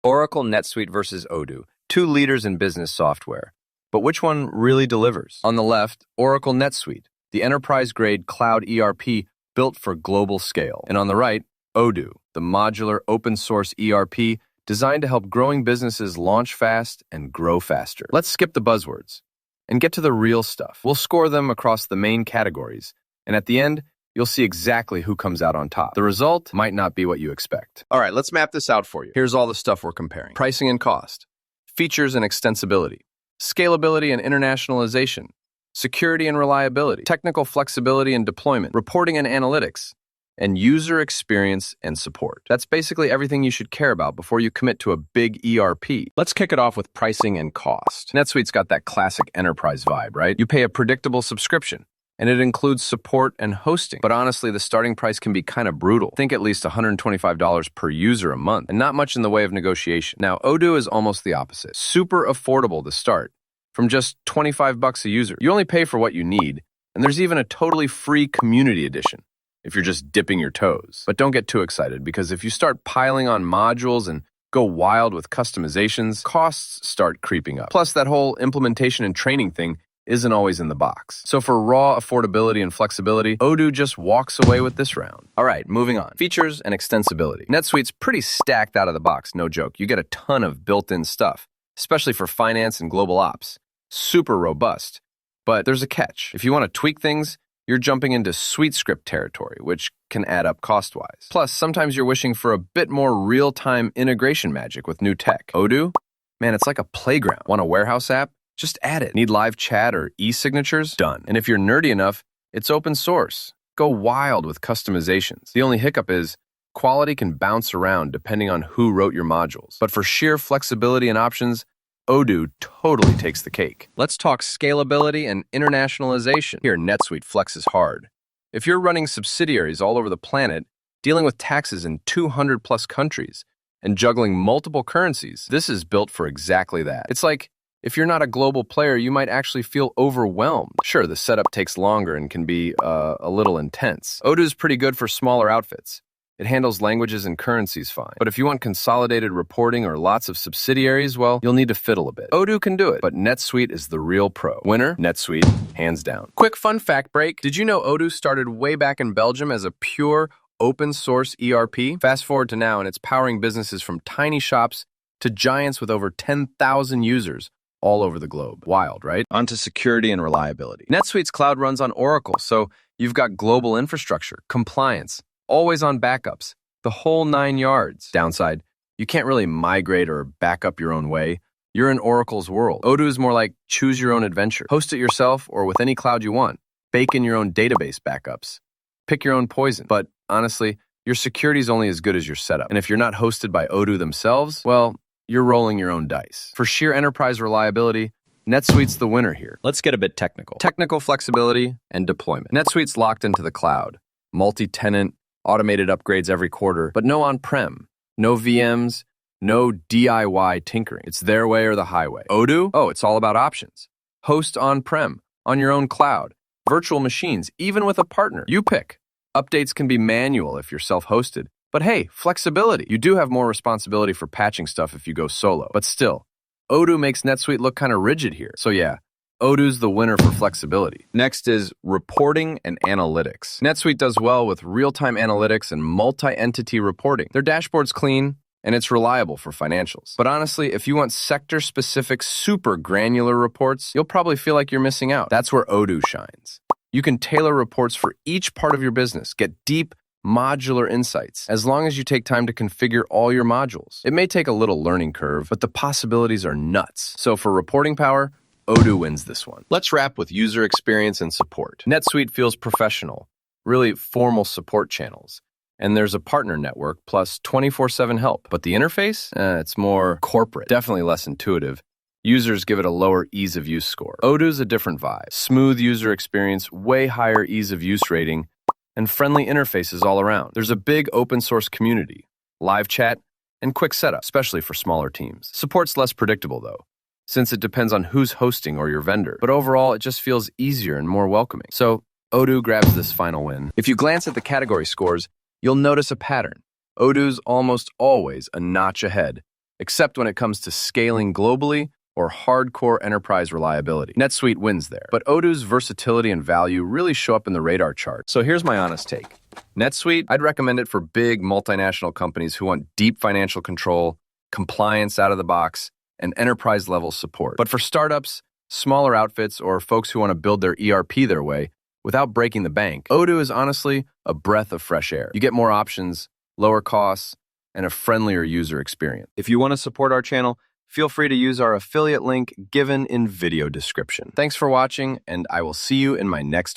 Oracle, NetSuite versus Odoo, two leaders in business software. But which one really delivers? On the left, Oracle NetSuite, the enterprise-grade cloud ERP built for global scale. And on the right, Odoo, the modular open-source ERP designed to help growing businesses launch fast and grow faster. Let's skip the buzzwords and get to the real stuff. We'll score them across the main categories, and at the end, you'll see exactly who comes out on top. The result might not be what you expect. All right, let's map this out for you. Here's all the stuff we're comparing. Pricing and cost, features and extensibility, scalability and internationalization, security and reliability, technical flexibility and deployment, reporting and analytics, and user experience and support. That's basically everything you should care about before you commit to a big ERP. Let's kick it off with pricing and cost. NetSuite's got that classic enterprise vibe, right? You pay a predictable subscription, and it includes support and hosting. But honestly, the starting price can be kind of brutal. Think at least $125 per user a month, and not much in the way of negotiation. Now, Odoo is almost the opposite. Super affordable to start, from just $25 a user. You only pay for what you need, and there's even a totally free community edition if you're just dipping your toes. But don't get too excited, because if you start piling on modules and go wild with customizations, costs start creeping up. Plus, that whole implementation and training thing isn't always in the box. So for raw affordability and flexibility, Odoo just walks away with this round. All right, moving on. Features and extensibility. NetSuite's pretty stacked out of the box, no joke. You get a ton of built-in stuff, especially for finance and global ops. Super robust. But there's a catch. If you want to tweak things, you're jumping into suite script territory, which can add up cost-wise. Plus, sometimes you're wishing for a bit more real-time integration magic with new tech. Odoo? Man, it's like a playground. Want a warehouse app? Just add it. Need live chat or e-signatures? Done. And if you're nerdy enough, it's open source. Go wild with customizations. The only hiccup is quality can bounce around depending on who wrote your modules. But for sheer flexibility and options, Odoo totally takes the cake. Let's talk scalability and internationalization. Here, NetSuite flexes hard. If you're running subsidiaries all over the planet, dealing with taxes in 200+ countries, and juggling multiple currencies, this is built for exactly that. It's like, if you're not a global player, you might actually feel overwhelmed. Sure, the setup takes longer and can be a little intense. Odoo's pretty good for smaller outfits. It handles languages and currencies fine. But if you want consolidated reporting or lots of subsidiaries, well, you'll need to fiddle a bit. Odoo can do it, but NetSuite is the real pro. Winner? NetSuite, hands down. Quick fun fact break. Did you know Odoo started way back in Belgium as a pure open source ERP? Fast forward to now, and it's powering businesses from tiny shops to giants with over 10,000 users all over the globe. Wild, right? Onto security and reliability. NetSuite's cloud runs on Oracle, so you've got global infrastructure, compliance, always on backups, the whole 9 yards. Downside, you can't really migrate or back up your own way. You're in Oracle's world. Odoo is more like choose your own adventure. Host it yourself or with any cloud you want. Bake in your own database backups. Pick your own poison. But honestly, your security is only as good as your setup. And if you're not hosted by Odoo themselves, well, you're rolling your own dice. For sheer enterprise reliability, NetSuite's the winner here. Let's get a bit technical. Technical flexibility and deployment. NetSuite's locked into the cloud. Multi-tenant, automated upgrades every quarter, but no on-prem, no VMs, no DIY tinkering. It's their way or the highway. Odoo? Oh, it's all about options. Host on-prem, on your own cloud, virtual machines, even with a partner. You pick. Updates can be manual if you're self-hosted. But hey, flexibility. You do have more responsibility for patching stuff if you go solo. But still, Odoo makes NetSuite look kind of rigid here. So yeah, Odoo's the winner for flexibility. Next is reporting and analytics. NetSuite does well with real-time analytics and multi-entity reporting. Their dashboard's clean, and it's reliable for financials. But honestly, if you want sector-specific, super granular reports, you'll probably feel like you're missing out. That's where Odoo shines. You can tailor reports for each part of your business, get deep, modular insights, as long as you take time to configure all your modules. It may take a little learning curve, but the possibilities are nuts. So for reporting power, Odoo wins this one. Let's wrap with user experience and support. NetSuite feels professional, really formal support channels. And there's a partner network plus 24/7 help. But the interface? It's more corporate, definitely less intuitive. Users give it a lower ease of use score. Odoo's a different vibe. Smooth user experience, way higher ease of use rating, and friendly interfaces all around. There's a big open source community, live chat, and quick setup, especially for smaller teams. Support's less predictable though, since it depends on who's hosting or your vendor. But overall, it just feels easier and more welcoming. So Odoo grabs this final win. If you glance at the category scores, you'll notice a pattern. Odoo's almost always a notch ahead, except when it comes to scaling globally or hardcore enterprise reliability. NetSuite wins there. But Odoo's versatility and value really show up in the radar chart. So here's my honest take. NetSuite, I'd recommend it for big multinational companies who want deep financial control, compliance out of the box, and enterprise-level support. But for startups, smaller outfits, or folks who want to build their ERP their way without breaking the bank, Odoo is honestly a breath of fresh air. You get more options, lower costs, and a friendlier user experience. If you want to support our channel, feel free to use our affiliate link given in video description. Thanks for watching, and I will see you in my next